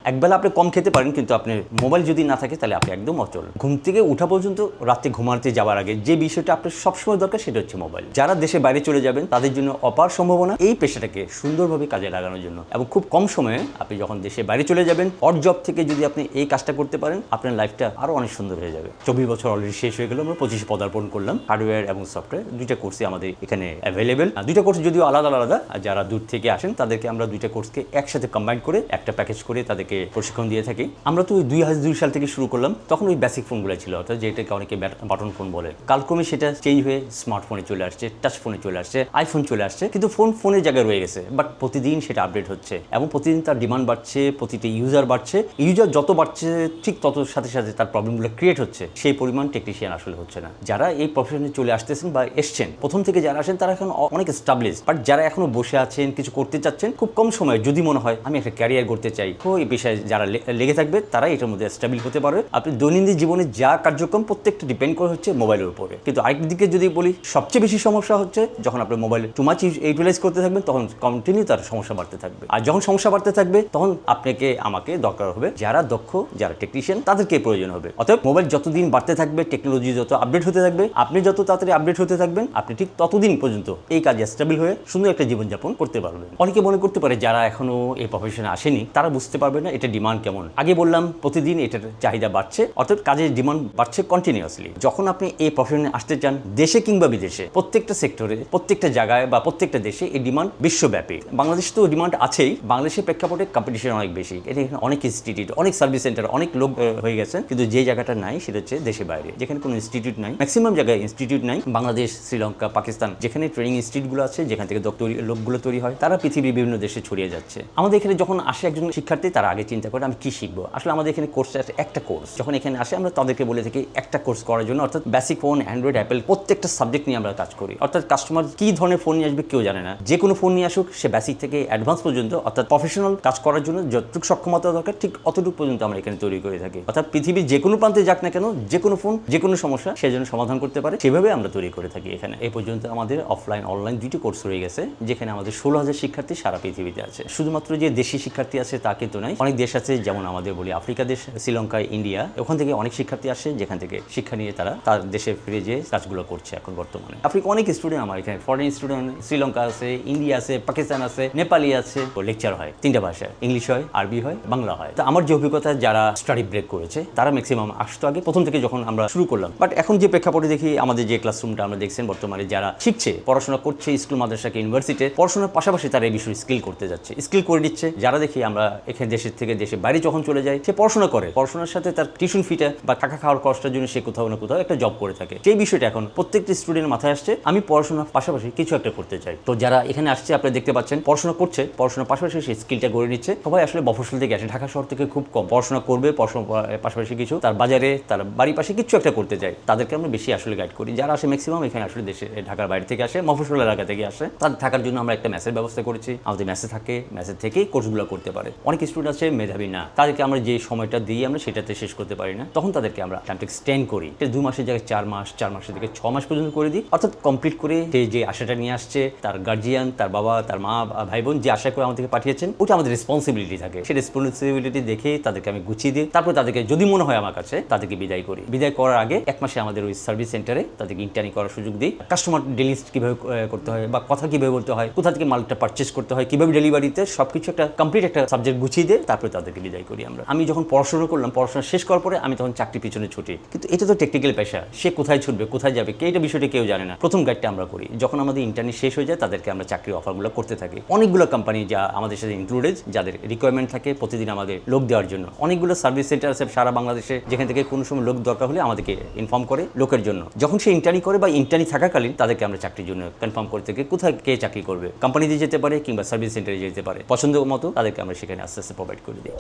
একবেলা আপনি কম খেতে পারেন, কিন্তু আপনার মোবাইল যদি না থাকে তাহলে আপনি একদম অচল। ঘুম থেকে ওঠা পর্যন্ত রাতে ঘুমাতে যাওয়ার আগে যে বিষয়টা আপনার সবসময় দরকার সেটা হচ্ছে মোবাইল। যারা দেশে বাইরে চলে যাবেন তাদের জন্য অপার সম্ভাবনা এই পেশাটাকে সুন্দরভাবে কাজে লাগানোর জন্য, এবং খুব কম সময়ে আপনি যখন দেশে বাইরে চলে যাবেন অড জব থেকে যদি আপনি এই কাজটা করতে পারেন, আপনার লাইফটা আরো অনেক সুন্দর হয়ে যাবে। 24 বছর অলরেডি শেষ হয়ে গেল, আমরা 25 পদার্পণ করলাম। হার্ডওয়্যার এবং সফটওয়্যার দুইটা কোর্সই আমাদের এখানে অ্যাভেলেবেল। দুইটা কোর্স যদিও আলাদা আলাদা, আর যারা দূর থেকে আসেন তাদেরকে আমরা দুইটা কোর্সকে একসাথে কম্বাইন করে একটা প্যাকেজ করে তাদেরকে প্রশিক্ষণ দিয়ে থাকি। আমরা তো 2002 সাল থেকে শুরু করলাম, তখন ওই বেসিক ফোনগুলো ছিল, অর্থাৎ যেটাকে অনেকে বাটন ফোন বলে। কালক্রমে সেটা চেঞ্জ হয়ে স্মার্টফোনে চলে আসছে, টাচ ফোনে চলে আসছে, আইফোন চলে আসছে, কিন্তু ফোনের জায়গায় রয়ে গেছে। বাট প্রতিদিন সেটা আপডেট হচ্ছে এবং প্রতিদিন তার ডিমান্ড বাড়ছে, প্রতিটি ইউজার বাড়ছে। ইউজার যত বাড়ছে ঠিক তত সাথে সাথে তার প্রবলেমগুলো ক্রিয়েট হচ্ছে। সেই পরিমাণ টেকনিশিয়ান আসলে হচ্ছে না। যারা এই প্রফেশনে চলে আসতেছেন বা এসছেন, প্রথম থেকে যারা আসেন তারা এখন অনেক এস্টাবলিশ, বাট যারা এখনো বসে আছেন, কিছু করতে চাচ্ছেন, খুব কম সময়ে যদি মনে হয় আমি একটা ক্যারিয়ার করতে চাই, তো এই পেশায় যারা লেগে থাকবে তারা এটার মধ্যে স্টেবল হতে পারবে। আপনি দৈনন্দিন জীবনে যা কার্যক্রম প্রত্যেকটা ডিপেন্ড করে হচ্ছে মোবাইলের উপরে। কিন্তু আরেক দিকে যদি বলি, সবচেয়ে বেশি সমস্যা হচ্ছে যখন আপনি মোবাইল টু মাচ ইউটিলাইজ করতে থাকবেন, তখন কন্টিনিউ তার সমস্যা বাড়তে থাকবে। আর যখন সমস্যা বাড়তে থাকবে তখন আপনাকে আমাকে দরকার হবে যারা দক্ষ, যারা টেকনিশিয়ান, তাদেরকে প্রয়োজন হবে। অতএব মোবাইল যতদিন বাড়তে থাকবে, টেকনোলজি যত আপডেট হতে থাকবে, আপনি যত তাড়াতাড়ি আপডেট হতে থাকবেন, আপনি ঠিক ততদিন পর্যন্ত এই কাজে স্টেবল হয়ে সুন্দর একটা জীবনযাপন করতে পারবেন। অনেকে মনে করতে পারে যারা এখনো এই প্রফেশনে আসেনি তারা বুঝতে পারবে না এটা ডিমান্ড কেমন। আগে বললাম প্রতিদিন এটার চাহিদা বাড়ছে, অর্থাৎ কাজের ডিমান্ড বাড়ছে কন্টিনিউয়াসলি। যখন আপনি এই প্রফেশনে আসতে চান, দেশে কিংবা বিদেশে, প্রত্যেকটা সেক্টরে, প্রত্যেকটা জায়গায় বা প্রত্যেকটা দেশে এই ডিমান্ড বিশ্বব্যাপী। বাংলাদেশে তো ডিমান্ড আছেই, বাংলাদেশের প্রেক্ষাপটে কম্পিটিশন অনেক বেশি। এটা এখানে অনেক ইনস্টিটিউট, অনেক সার্ভিস সেন্টার, অনেক লোক হয়ে গেছেন, কিন্তু যে জায়গাটা নাই সেটা হচ্ছে দেশে বাইরে, যেখানে কোনো ইনস্টিটিউট নাই। ম্যাক্সিমাম জায়গায় ইনস্টিটিউট নাই। বাংলাদেশ, শ্রীলঙ্কা, পাকিস্তান, যেখানে ট্রেনিং ইনস্টিটিউটগুলো আছে, যেখান থেকে লোকগুলো তৈরি হয়, তারা পৃথিবীর বিভিন্ন দেশে ছড়িয়ে যাচ্ছে। আমাদের এখানে যখন আসে একজন শিক্ষার্থী, তারা আগে চিন্তা করে আমি কি শিখবো। আসলে আমাদের এখানে কোর্স আছে একটা কোর্স। যখন এখানে আসে আমরা তাদেরকে বলে থাকি একটা কোর্স করার জন্য, অর্থাৎ বেসিক ফোন, অ্যান্ড্রয়েড, অ্যাপেল, প্রত্যেকটা সাবজেক্ট নিয়ে আমরা কাজ করি। অর্থাৎ কাস্টমার কি ধরনের ফোন নিয়ে আসবে কেউ জানে না, যে কোনো ফোন নিয়ে আসুক, সে বেসিক থেকে অ্যাডভান্স পর্যন্ত, অর্থাৎ প্রফেশনাল কাজ করার জন্য যতটুকু সক্ষমতা দরকার ঠিক অতটুকু পর্যন্ত আমরা এখানে তৈরি করে থাকি। অর্থাৎ পৃথিবীর যে কোনো প্রান্তে যাক না কেন, যে কোনো ফোন, যে কোনো সমস্যা সে যেন সমাধান করতে পারে, সেভাবে আমরা তৈরি করে থাকি এখানে। এই পর্যন্ত আমাদের অফলাইন অনলাইন দুইটি কোর্স রয়ে গেছে, যেখানে আমাদের 16,000 শিক্ষার্থী সারা পৃথিবীতে আছে। শুধুমাত্র যে দেশি শিক্ষার্থী আছে তা কিন্তু নয়, অনেক দেশ আছে, যেমন আমাদের বলি আফ্রিকা দেশ, শ্রীলঙ্কা, ইন্ডিয়া, ওখান থেকে অনেক শিক্ষার্থী আসে, যেখান থেকে শিক্ষা নিয়ে তারা তার দেশে ফিরে যেয়ে কাজগুলো করছে এখন বর্তমানে। আফ্রিকা অনেক স্টুডেন্ট আমার এখানে, ফরেন স্টুডেন্ট, শ্রীলঙ্কা আছে, ইন্ডিয়া আছে, পাকিস্তান আছে, নেপালি আছে। লেকচার হয় 3টা ভাষায়, ইংলিশ হয়, আরবি হয়, বাংলা হয়। তো আমার যে অভিজ্ঞতা, যারা স্টাডি ব্রেক করেছে তারা ম্যাক্সিমাম আসতো আগে প্রথম থেকে যখন আমরা শুরু করলাম। বাট এখন যে প্রেক্ষাপটে দেখি, আমাদের যে ক্লাসরুমটা আমরা দেখছেন বর্তমানে, যারা শিখছে, পড়াশোনা করছে, স্কুল, মাদ্রাসা, ইউনিভার্সিটি, পড়াশোনার পাশাপাশি তারা এই বিষয়ে স্কিল করতে যাচ্ছে, স্কিল করে দিচ্ছে। যারা দেখি আমরা এখানে দেশের থেকে দেশে বাইরে যখন চলে যাই, সে পড়াশোনা করে, পড়াশোনার সাথে তার টিউশন ফিটা বা থাকা খাওয়ার খরচটার জন্য সে কোথাও না কোথাও একটা জব করে থাকে। সেই বিষয়টা এখন প্রত্যেকটি স্টুডেন্টের মাথায় আসছে, আমি পড়াশোনার পাশাপাশি কিছু একটা করতে চাই। তো যারা এখানে আসছে, আপনি দেখতে পাচ্ছেন পড়াশোনা করছে, পড়াশোনার পাশাপাশি সেই স্কিলটা গড়ে নিচ্ছে। সবাই আসলে মফস্বল থেকে আসে, ঢাকা শহর থেকে খুব কম পড়াশোনা করবে, পড়াশোনার পাশাপাশি কিছু তার বাজারে, তার বাড়ির পাশে কিছু একটা করতে চায়, তাদেরকে আমরা বেশি আসলে গাইড করি। যারা আসে ম্যাক্সিমাম এখানে আসলে দেশে ঢাকার বাইরে থেকে আসে, মফস্বল এলাকা থেকে আসে, তাদের থাকার জন্য আমরা একটা মেসের ব্যবস্থা করেছি। আমাদের মেসে থাকে, মেসের থেকেই কোর্সগুলো করতে পারে। অনেক স্টুডেন্ট আছে মেধাবী না, তাদেরকে আমরা যে সময়টা দিই আমরা সেটাতে শেষ করতে পারি না, তখন তাদেরকে আমরা টাইমটা এক্সটেন্ড করি। 2 মাসের জায়গায় 4 মাস, 4 মাসের থেকে 6 মাস পর্যন্ত করে দিই। অর্থাৎ কমপ্লিট করে সে যে আশাটা নিয়ে আসছে, তার গার্জিয়ান, তার বাবা, তার মা, ভাই বোন যে আশা করে আমাদেরকে পাঠিয়েছেন, ওটা আমাদের রেসপন্সিবিলিটি থাকে। সেই রেসপন্সিবিলিটি দেখে তাদেরকে আমি গুছিয়ে দিই। তারপর তাদেরকে যদি মনে হয় আমার কাছে, তাদেরকে বিদায় করি। বিদায় করার আগে 1 মাসে আমাদের ওই সার্ভিস সেন্টারে তাদেরকে ইন্টার্নি করার সুযোগ দিই। কাস্টমার ডিলিংস কীভাবে করতে হয় বা কথা কীভাবে বলতে হয়, কোথা থেকে মালটা পারচেস করতে হয়, কীভাবে ডেলিভারিতে, সবকিছু একটা কমপ্লিট একটা সাবজেক্ট গুছিয়ে দিয়ে তারপরে তাদেরকে বিদায় করি আমরা। আমি যখন পড়াশোনা করলাম, পড়াশোনা শেষ করার পরে আমি তখন চাকরি পিছনে ছুটি, কিন্তু এটা তো টেকনিক্যাল পেশা, সে কোথায় ছুটবে, কোথায় যাবে, এইটা বিষয়টা কেউ জানে না। প্রথম গাইডটা আমরা করি। যখন আমাদের ইন্টার্নি শেষ হয়ে যায়, তাদেরকে আমরা চাকরি অফারগুলো করতে থাকি। অনেকগুলো কোম্পানি যা আমাদের সাথে ইনক্লুডেড, যাদের রিকোয়ারমেন্ট থাকে প্রতিদিন আমাদের লোক দেওয়ার জন্য। অনেকগুলো সার্ভিস সেন্টার আছে সারা বাংলাদেশে, যেখান থেকে কোনো সময় লোক দরকার হলে আমাদেরকে ইনফর্ম করে লোকের জন্য। যখন সে ইন্টার্নি করে বা ইন্টার্নি থাকাকালীন তাদেরকে আমরা চাকরির জন্য কনফার্ম করে থেকে কোথায় কে চাকরি করবে, কোম্পানিতে যেতে পারে কিংবা সার্ভিস সেন্টারে যেতে পারে, পছন্দ মতো তাদেরকে আমরা সেখানে আস্তে আস্তে প্রোভাইড করে দিই।